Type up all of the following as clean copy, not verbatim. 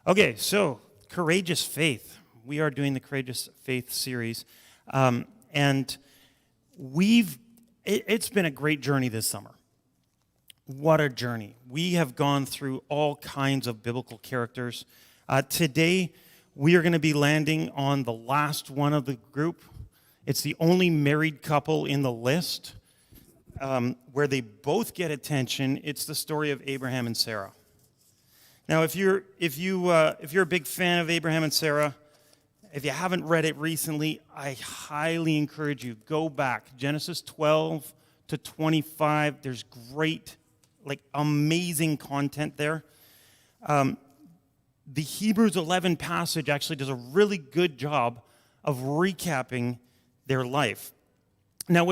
Okay, so courageous faith. We are doing the courageous faith series, and it's been a great journey this summer. What a journey! We have gone through all kinds of biblical characters. Today, we are going to be landing on the last one of the group. It's the only married couple in the list where they both get attention. It's the story of Abraham and Sarah. Now, if you're a big fan of Abraham and Sarah, if you haven't read it recently, I highly encourage you, go back. Genesis 12 to 25, there's great, amazing content there. The Hebrews 11 passage actually does a really good job of recapping their life. Now,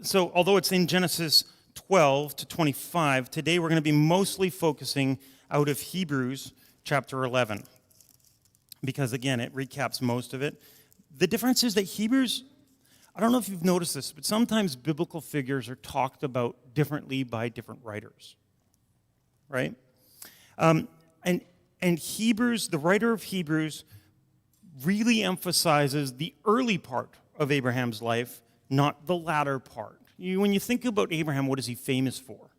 so although it's in Genesis 12 to 25, today we're going to be mostly focusing out of Hebrews chapter 11. Because again, it recaps most of it. The difference is that Hebrews, I don't know if you've noticed this, but sometimes biblical figures are talked about differently by different writers. Right? And Hebrews, the writer of Hebrews, really emphasizes the early part of Abraham's life, not the latter part. When you think about Abraham, what is he famous for?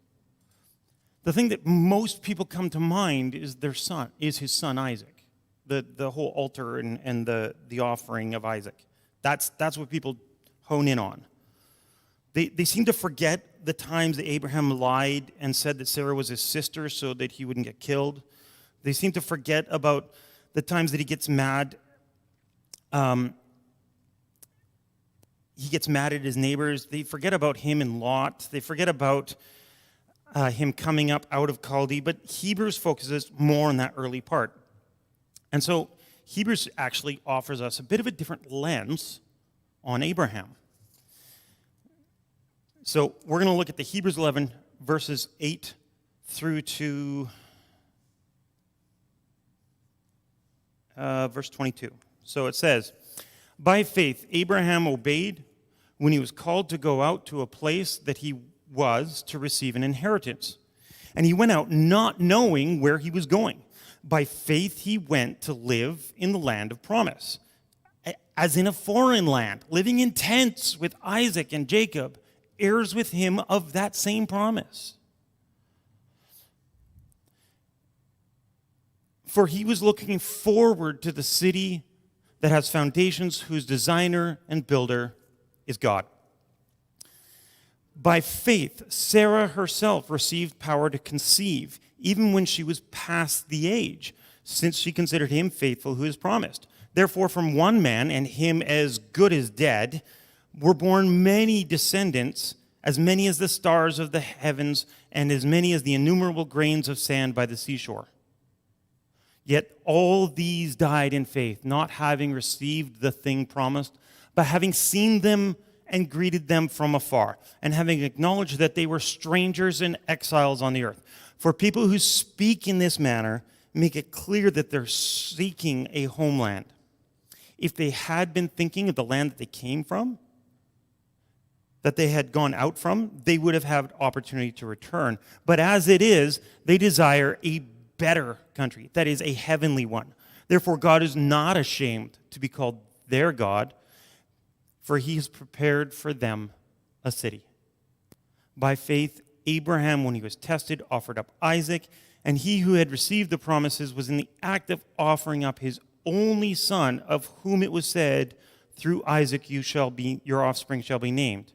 The thing that most people come to mind is his son Isaac, the whole altar and the offering of Isaac. That's what people hone in on. They seem to forget the times that Abraham lied and said that Sarah was his sister so that he wouldn't get killed. They seem to forget about the times that he gets mad. He gets mad at his neighbors. They forget about him and Lot. They forget about him coming up out of Chaldee. But Hebrews focuses more on that early part. And so Hebrews actually offers us a bit of a different lens on Abraham. So we're going to look at the Hebrews 11, verses 8 through to verse 22. So it says, "By faith, Abraham obeyed when he was called to go out to a place that he was to receive an inheritance. And he went out not knowing where he was going. By faith, he went to live in the land of promise, as in a foreign land, living in tents with Isaac and Jacob, heirs with him of that same promise. For he was looking forward to the city that has foundations, whose designer and builder is God. By faith, Sarah herself received power to conceive, even when she was past the age, since she considered him faithful who has promised. Therefore, from one man, and him as good as dead, were born many descendants, as many as the stars of the heavens, and as many as the innumerable grains of sand by the seashore. Yet all these died in faith, not having received the thing promised, but having seen them and greeted them from afar, and having acknowledged that they were strangers and exiles on the earth. For people who speak in this manner make it clear that they're seeking a homeland. If they had been thinking of the land that they came from, that they had gone out from, they would have had opportunity to return. But as it is, they desire a better country, that is, a heavenly one. Therefore, God is not ashamed to be called their God, for he has prepared for them a city. By faith, Abraham, when he was tested, offered up Isaac, and he who had received the promises was in the act of offering up his only son, of whom it was said, through Isaac your offspring shall be named.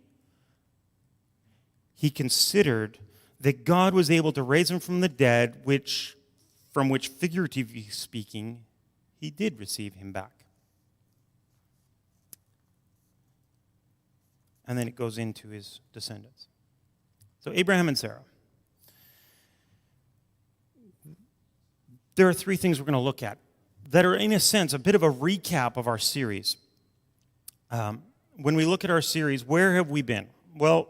He considered that God was able to raise him from the dead, from which, figuratively speaking, he did receive him back. And then it goes into his descendants. So Abraham and Sarah. There are three things we're going to look at that are, in a sense, a bit of a recap of our series. When we look at our series, where have we been? Well,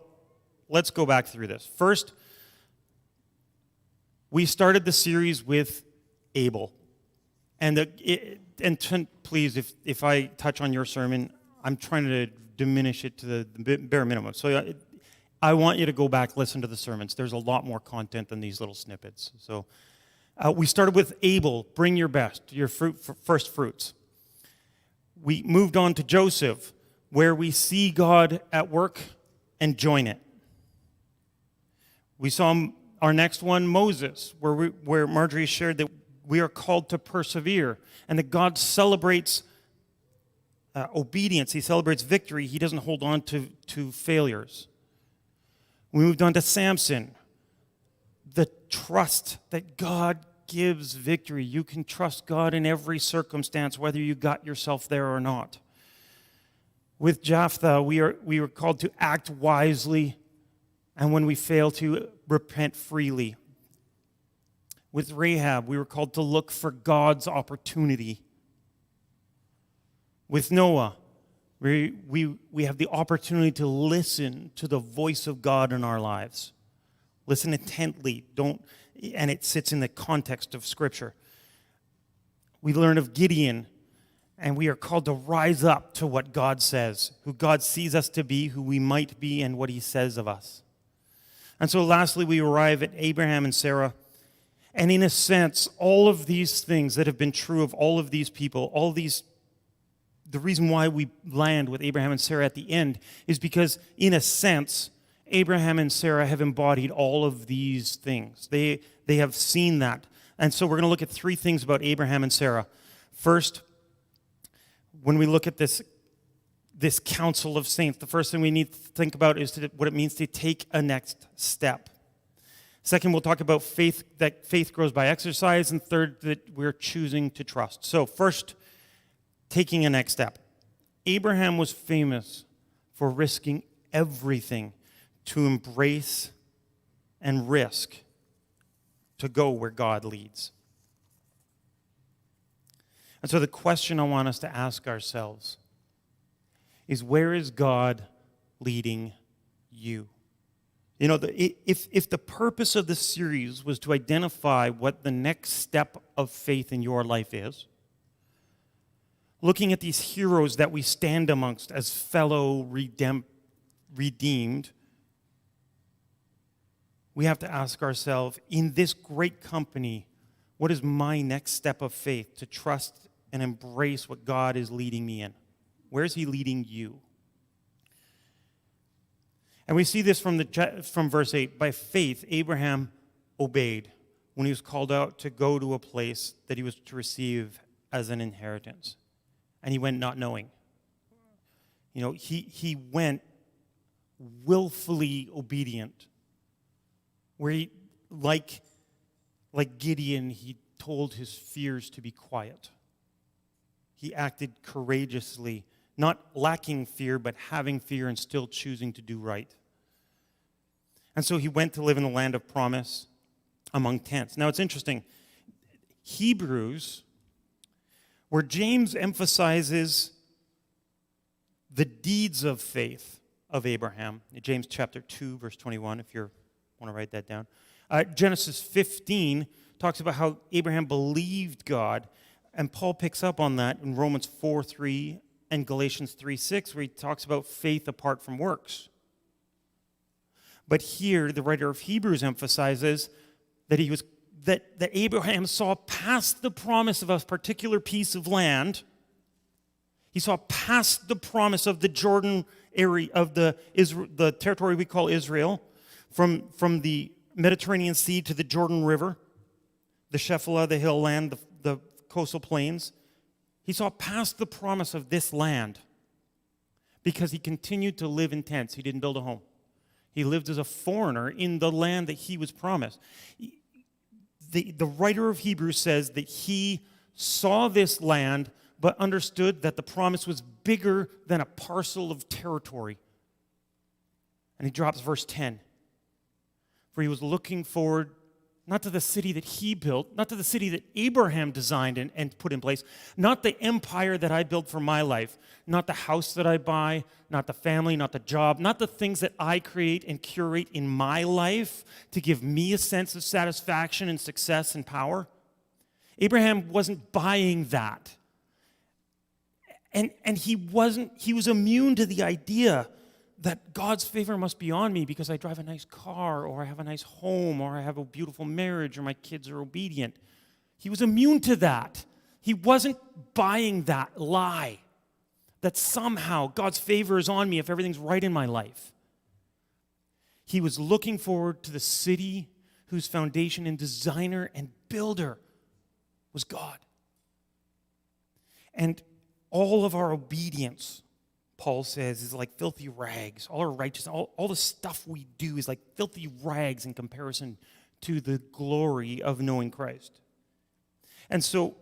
let's go back through this. First, we started the series with Abel. And please, if I touch on your sermon, I'm trying to diminish it to the bare minimum. So I want you to go back, listen to the sermons. There's a lot more content than these little snippets. So We started with Abel, bring your best, your first fruits. We moved on to Joseph, where we see God at work and join it. We saw our next one, Moses, where Marjorie shared that we are called to persevere and that God celebrates obedience. He celebrates victory. He doesn't hold on to failures. We moved on to Samson, the trust that God gives victory. You can trust God in every circumstance, whether you got yourself there or not. With Jephthah, we were called to act wisely, and when we fail, to repent freely. With Rahab, we were called to look for God's opportunity. With Noah, we have the opportunity to listen to the voice of God in our lives. Listen intently, and it sits in the context of Scripture. We learn of Gideon, and we are called to rise up to what God says, who God sees us to be, who we might be, and what he says of us. And so lastly, we arrive at Abraham and Sarah. And in a sense, all of these things that have been true of all of these people, the reason why we land with Abraham and Sarah at the end is because, in a sense, Abraham and Sarah have embodied all of these things. They have seen that. And so we're going to look at three things about Abraham and Sarah. First, when we look at this council of saints, the first thing we need to think about is what it means to take a next step. Second, we'll talk about faith, that faith grows by exercise. And third, that we're choosing to trust. So first, taking a next step. Abraham was famous for risking everything to embrace and risk to go where God leads. And so the question I want us to ask ourselves is, where is God leading you? You know, if the purpose of this series was to identify what the next step of faith in your life is, looking at these heroes that we stand amongst as fellow redeemed, we have to ask ourselves, in this great company, what is my next step of faith to trust and embrace what God is leading me in? Where is he leading you? And we see this from verse 8. By faith, Abraham obeyed when he was called out to go to a place that he was to receive as an inheritance. And he went not knowing. You know, he went willfully obedient. Where he, like Gideon, he told his fears to be quiet. He acted courageously, not lacking fear, but having fear and still choosing to do right. And so he went to live in the land of promise among tents. Now it's interesting. Hebrews, where James emphasizes the deeds of faith of Abraham, James chapter 2, verse 21, if you want to write that down. Genesis 15 talks about how Abraham believed God, and Paul picks up on that in Romans 4:3 and Galatians 3:6, where he talks about faith apart from works. But here, the writer of Hebrews emphasizes that that Abraham saw past the promise of a particular piece of land. He saw past the promise of the Jordan area, of the territory we call Israel, from the Mediterranean Sea to the Jordan River, the Shephelah, the hill land, the coastal plains. He saw past the promise of this land because he continued to live in tents. He didn't build a home. He lived as a foreigner in the land that he was promised. The writer of Hebrews says that he saw this land but understood that the promise was bigger than a parcel of territory. And he drops verse 10. For he was looking forward not to the city that he built, not to the city that Abraham designed and put in place, not the empire that I built for my life, not the house that I buy, not the family, not the job, not the things that I create and curate in my life to give me a sense of satisfaction and success and power. Abraham wasn't buying that. And he was immune to the idea that God's favor must be on me because I drive a nice car, or I have a nice home, or I have a beautiful marriage, or my kids are obedient. He was immune to that. He wasn't buying that lie that somehow God's favor is on me if everything's right in my life. He was looking forward to the city whose foundation and designer and builder was God. And all of our obedience, Paul says, is like filthy rags. All our righteousness, all the stuff we do is like filthy rags in comparison to the glory of knowing Christ. And so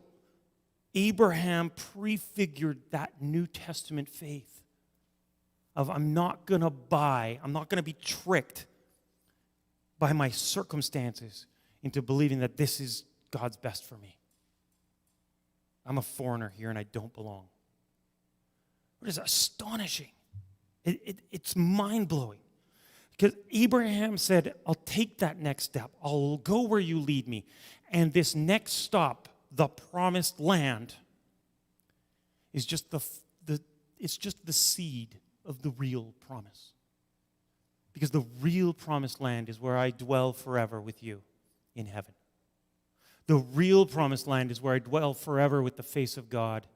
Abraham prefigured that New Testament faith of I'm not going to be tricked by my circumstances into believing that this is God's best for me. I'm a foreigner here and I don't belong. It is astonishing. It's mind-blowing. Because Abraham said, I'll take that next step. I'll go where you lead me. And this next stop, the promised land, is just it's just the seed of the real promise. Because the real promised land is where I dwell forever with you in heaven. The real promised land is where I dwell forever with the face of God,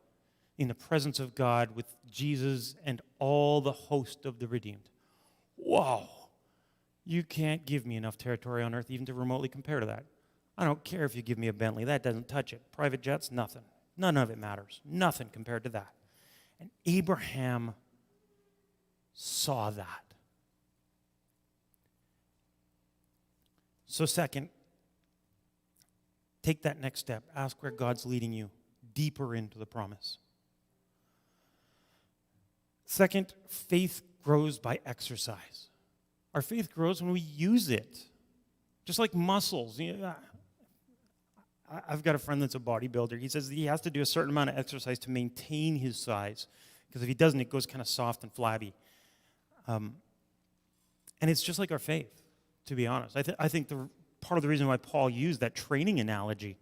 in the presence of God, with Jesus and all the host of the redeemed. Whoa! You can't give me enough territory on earth even to remotely compare to that. I don't care if you give me a Bentley. That doesn't touch it. Private jets, nothing. None of it matters. Nothing compared to that. And Abraham saw that. So second, take that next step. Ask where God's leading you deeper into the promise. Second, faith grows by exercise. Our faith grows when we use it. Just like muscles. I've got a friend that's a bodybuilder. He says he has to do a certain amount of exercise to maintain his size. Because if he doesn't, it goes kind of soft and flabby. And it's just like our faith, to be honest. I think part of the reason why Paul used that training analogy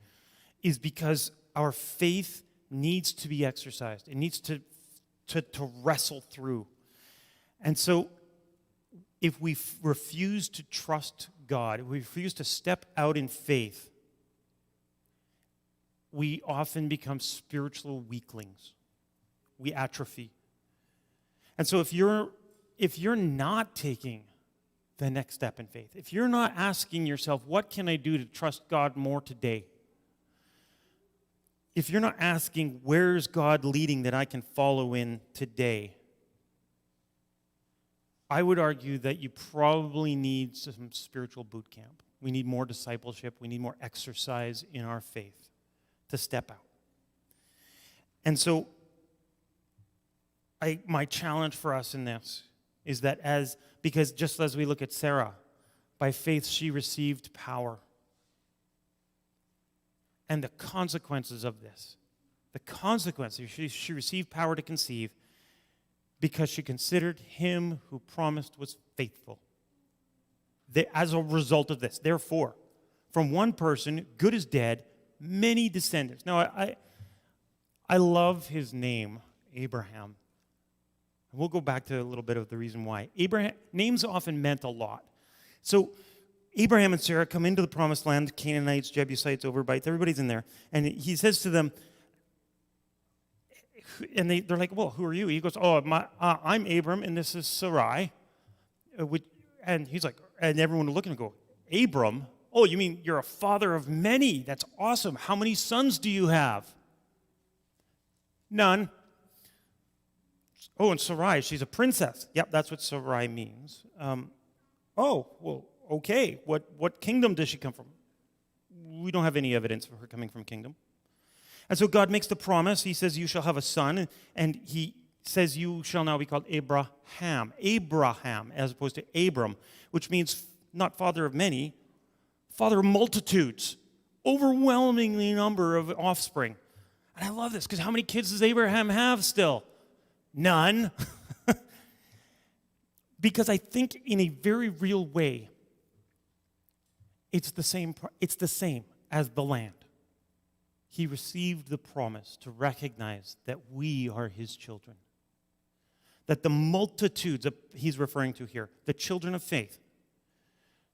is because our faith needs to be exercised. It needs to wrestle through. And so if we refuse to trust God, if we refuse to step out in faith, we often become spiritual weaklings. We atrophy. And so if you're not taking the next step in faith, if you're not asking yourself, what can I do to trust God more today? If you're not asking, where's God leading that I can follow in today? I would argue that you probably need some spiritual boot camp. We need more discipleship. We need more exercise in our faith to step out. And so my challenge for us in this is that because just as we look at Sarah, by faith she received power. And the consequences of this, she received power to conceive because she considered him who promised was faithful. As a result of this, therefore, from one person, good is dead, many descendants. Now, I love his name, Abraham. We'll go back to a little bit of the reason why. Abraham, names often meant a lot. So Abraham and Sarah come into the promised land, Canaanites, Jebusites, Overbites, everybody's in there. And he says to them, and they're like, well, who are you? He goes, I'm Abram, and this is Sarai. And he's like, and everyone will look and go, Abram? Oh, you mean you're a father of many? That's awesome. How many sons do you have? None. Oh, and Sarai, she's a princess. Yep, that's what Sarai means. Okay. What kingdom does she come from? We don't have any evidence of her coming from kingdom. And so God makes the promise. He says, you shall have a son. And he says, you shall now be called Abraham, as opposed to Abram, which means not father of many, father of multitudes, overwhelmingly number of offspring. And I love this, because how many kids does Abraham have still? None. Because I think in a very real way, it's the same as the land. He received the promise to recognize that we are his children. that the multitudes he's referring to here, the children of faith,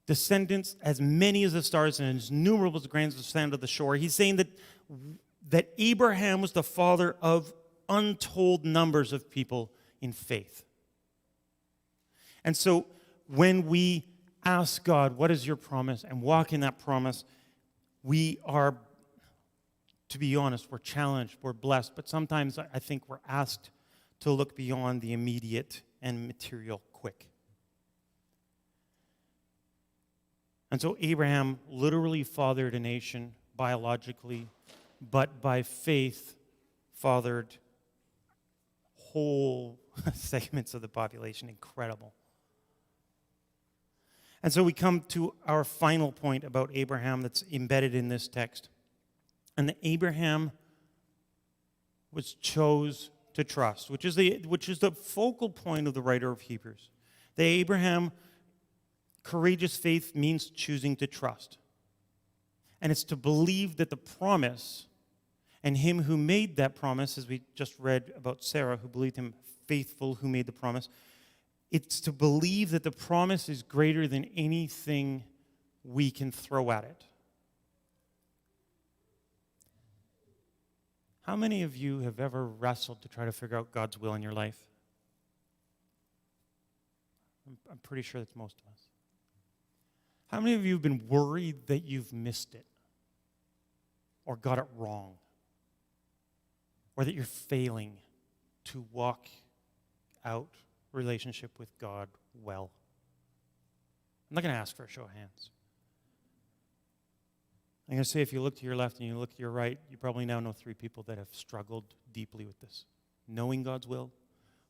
descendants as many as the stars and as numerable as the grains of sand of the shore. He's saying that Abraham was the father of untold numbers of people in faith. And so when we ask God, what is your promise, and walk in that promise, we are, to be honest, we're challenged, we're blessed, but sometimes I think we're asked to look beyond the immediate and material quick. And so Abraham literally fathered a nation biologically, but by faith fathered whole segments of the population. Incredible. And so we come to our final point about Abraham that's embedded in this text. And that Abraham chose to trust, which is the focal point of the writer of Hebrews. The Abraham courageous faith means choosing to trust. And it's to believe that the promise and him who made that promise, as we just read about Sarah, who believed him faithful, who made the promise, it's to believe that the promise is greater than anything we can throw at it. How many of you have ever wrestled to try to figure out God's will in your life? I'm pretty sure that's most of us. How many of you have been worried that you've missed it or got it wrong or that you're failing to walk out relationship with God well? I'm not going to ask for a show of hands. I'm going to say if you look to your left and you look to your right, you probably now know 3 people that have struggled deeply with this. Knowing God's will,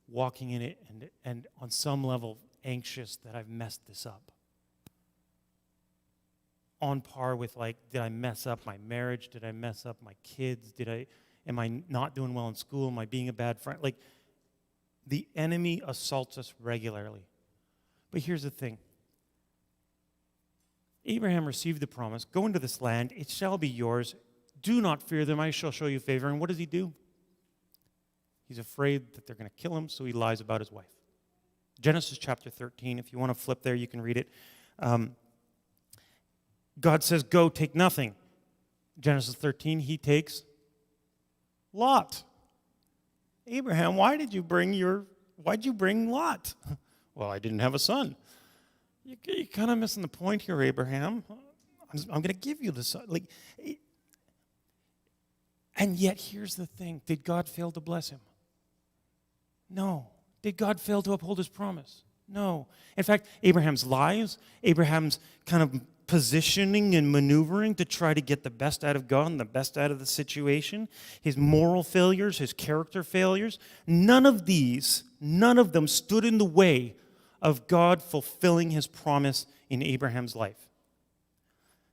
walking in it, and on some level anxious that I've messed this up. On par with did I mess up my marriage? Did I mess up my kids? Am I not doing well in school? Am I being a bad friend? The enemy assaults us regularly. But here's the thing. Abraham received the promise, go into this land, it shall be yours. Do not fear them, I shall show you favor. And what does he do? He's afraid that they're going to kill him, so he lies about his wife. Genesis chapter 13, if you want to flip there, you can read it. God says, go, take nothing. Genesis 13, he takes Lot. Abraham, why'd you bring Lot? Well, I didn't have a son. You're kind of missing the point here, Abraham. I'm going to give you the son. And yet, here's the thing. Did God fail to bless him? No. Did God fail to uphold his promise? No. In fact, Abraham's lies, Abraham's kind of positioning and maneuvering to try to get the best out of God and the best out of the situation, his moral failures, his character failures, none of them stood in the way of God fulfilling his promise in Abraham's life.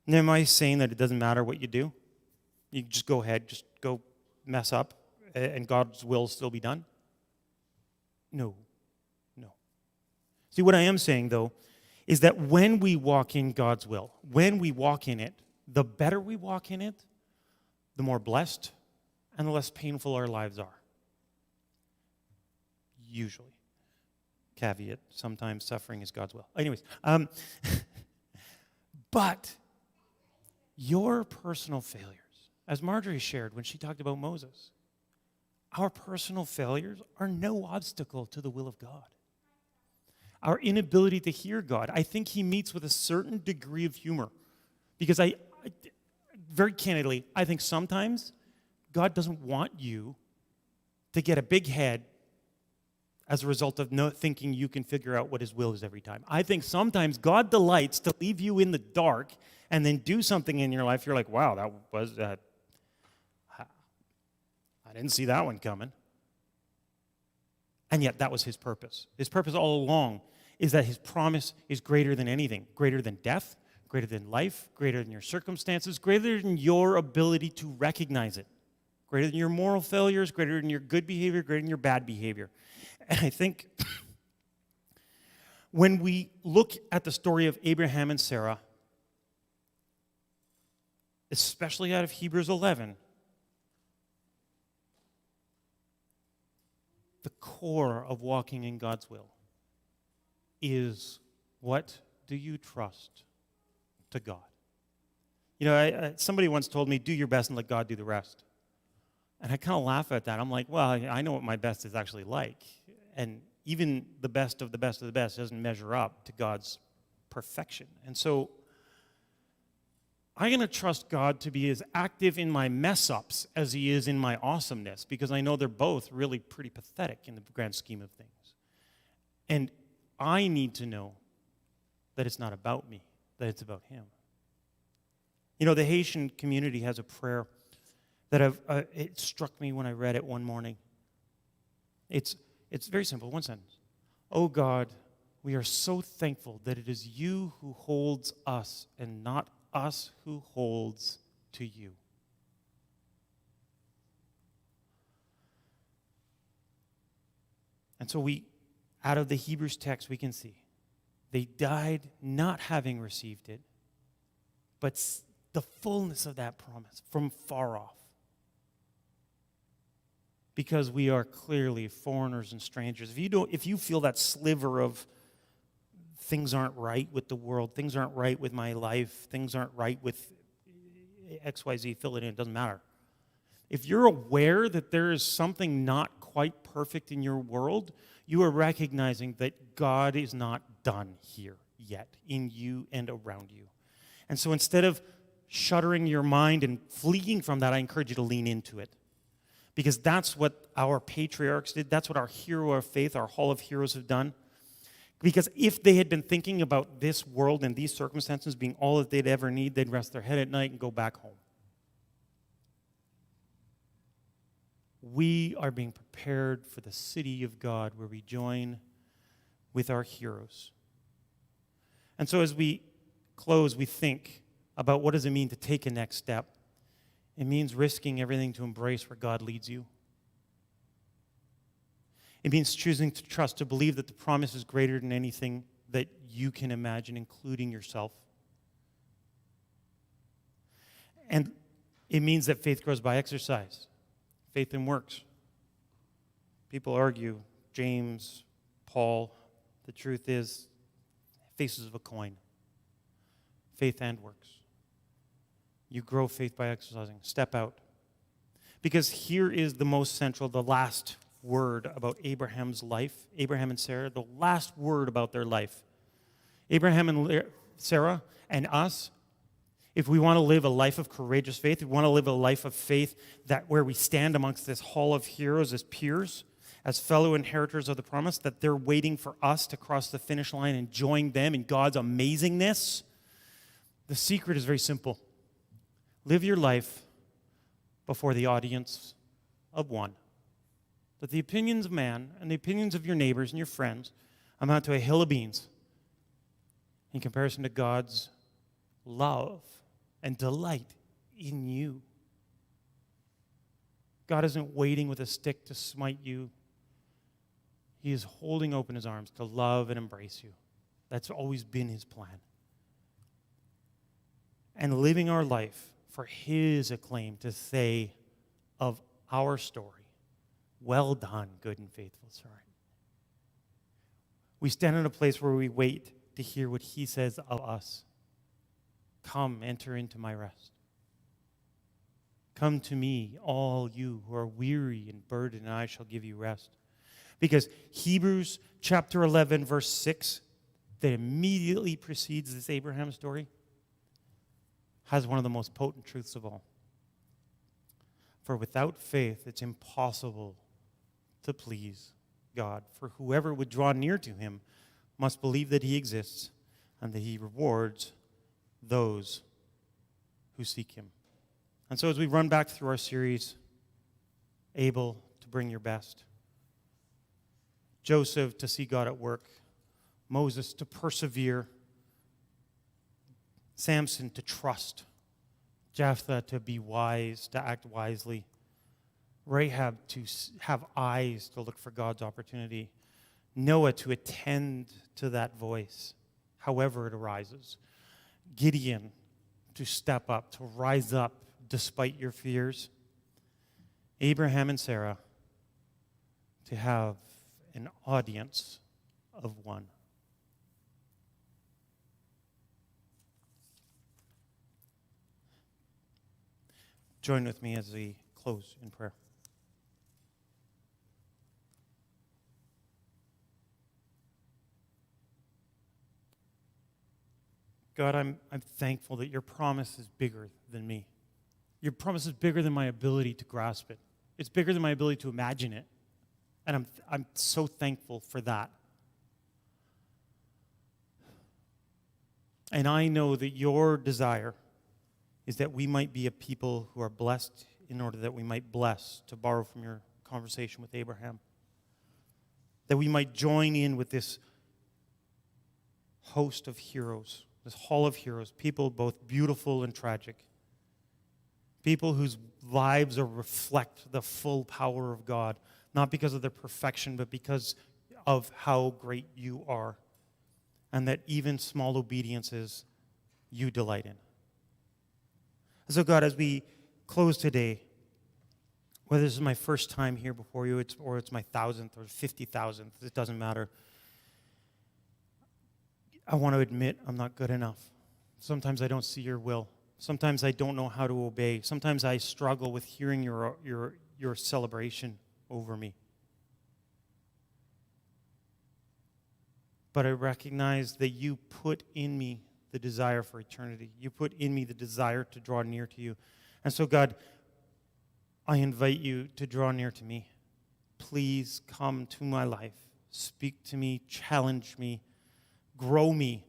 And am I saying that it doesn't matter what you do? You just go ahead, just go mess up, and God's will will still be done? No. See, what I am saying, though, is that when we walk in God's will, when we walk in it, the better we walk in it, the more blessed and the less painful our lives are. Usually. Caveat, sometimes suffering is God's will. Anyways, but your personal failures, as Marjorie shared when she talked about Moses, our personal failures are no obstacle to the will of God. Our inability to hear God, I think he meets with a certain degree of humor. Because I very candidly, I think sometimes God doesn't want you to get a big head as a result of not thinking you can figure out what his will is every time. I think sometimes God delights to leave you in the dark and then do something in your life. You're like, wow, that was, I didn't see that one coming. And yet that was his purpose. His purpose all along is that his promise is greater than anything, greater than death, greater than life, greater than your circumstances, greater than your ability to recognize it, greater than your moral failures, greater than your good behavior, greater than your bad behavior. And I think when we look at the story of Abraham and Sarah, especially out of Hebrews 11, the core of walking in God's will is, what do you trust to God? You know, somebody once told me, do your best and let God do the rest. And I kind of laugh at that. I'm like, well, I know what my best is actually like. And even the best of the best of the best doesn't measure up to God's perfection. And so I'm going to trust God to be as active in my mess-ups as he is in my awesomeness, because I know they're both really pretty pathetic in the grand scheme of things. And I need to know that it's not about me, that it's about him. You know, the Haitian community has a prayer that it struck me when I read it one morning. It's very simple, one sentence. Oh God, we are so thankful that it is you who holds us and not us who holds to you. And so out of the Hebrews text, we can see they died not having received it, but the fullness of that promise from far off. Because we are clearly foreigners and strangers. If you feel that sliver of things aren't right with the world, things aren't right with my life, things aren't right with XYZ, fill it in, it doesn't matter. If you're aware that there is something not quite perfect in your world, you are recognizing that God is not done here yet, in you and around you. And so instead of shuddering your mind and fleeing from that, I encourage you to lean into it. Because that's what our patriarchs did. That's what our hero of faith, our Hall of Heroes, have done. Because if they had been thinking about this world and these circumstances being all that they'd ever need, they'd rest their head at night and go back home. We are being prepared for the city of God where we join with our heroes. And so as we close, we think about what does it mean to take a next step. It means risking everything to embrace where God leads you. It means choosing to trust, to believe that the promise is greater than anything that you can imagine, including yourself. And it means that faith grows by exercise, faith in works. People argue, James, Paul, the truth is, faces of a coin, faith and works. You grow faith by exercising. Step out. Because here is the most central, the last word about Abraham's life. Abraham and Sarah, the last word about their life. Abraham and Sarah and us, if we want to live a life of courageous faith, if we want to live a life of faith that where we stand amongst this hall of heroes as peers, as fellow inheritors of the promise, that they're waiting for us to cross the finish line and join them in God's amazingness, the secret is very simple. Live your life before the audience of one. That the opinions of man and the opinions of your neighbors and your friends amount to a hill of beans in comparison to God's love and delight in you. God isn't waiting with a stick to smite you. He is holding open his arms to love and embrace you. That's always been his plan. And living our life for his acclaim to say of our story, well done, good and faithful servant. We stand in a place where we wait to hear what he says of us. Come, enter into my rest. Come to me, all you who are weary and burdened, and I shall give you rest. Because Hebrews chapter 11, verse 6, that immediately precedes this Abraham story, has one of the most potent truths of all. For without faith, it's impossible to please God. For whoever would draw near to him must believe that he exists and that he rewards those who seek him. And so as we run back through our series, Able to bring your best, Joseph to see God at work, Moses to persevere, Samson to trust, Jephthah to be wise, to act wisely, Rahab to have eyes to look for God's opportunity, Noah to attend to that voice, however it arises, Gideon to step up, to rise up despite your fears, Abraham and Sarah to to have an audience of one. Join with me as we close in prayer. God, I'm thankful that your promise is bigger than me. Your promise is bigger than my ability to grasp it. It's bigger than my ability to imagine it. And I'm so thankful for that. And I know that your desire is that we might be a people who are blessed in order that we might bless, to borrow from your conversation with Abraham. That we might join in with this host of heroes, this hall of heroes, people both beautiful and tragic. People whose lives reflect the full power of God, not because of their perfection, but because of how great you are. And that even small obediences you delight in. So God, as we close today, whether this is my first time here before you, or it's my 1,000th or 50,000th, it doesn't matter. I want to admit I'm not good enough. Sometimes I don't see your will. Sometimes I don't know how to obey. Sometimes I struggle with hearing your celebration over me. But I recognize that you put in me the desire for eternity. You put in me the desire to draw near to you. And so, God, I invite you to draw near to me. Please come to my life. Speak to me, challenge me, grow me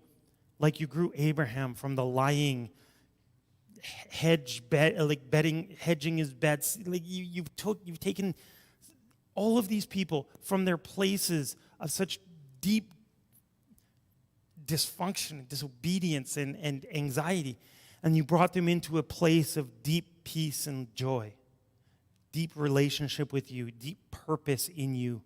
like you grew Abraham from the lying hedging his bets. Like you've taken all of these people from their places of such deep dysfunction, disobedience, and anxiety, and you brought them into a place of deep peace and joy, deep relationship with you, deep purpose in you.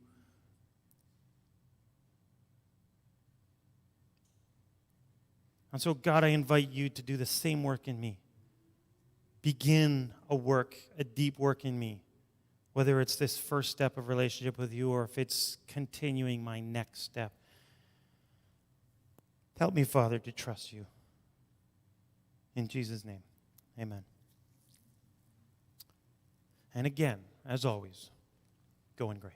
And so, God, I invite you to do the same work in me. Begin a deep work in me, whether it's this first step of relationship with you or if it's continuing my next step. Help me, Father, to trust you. In Jesus' name, amen. And again, as always, go in grace.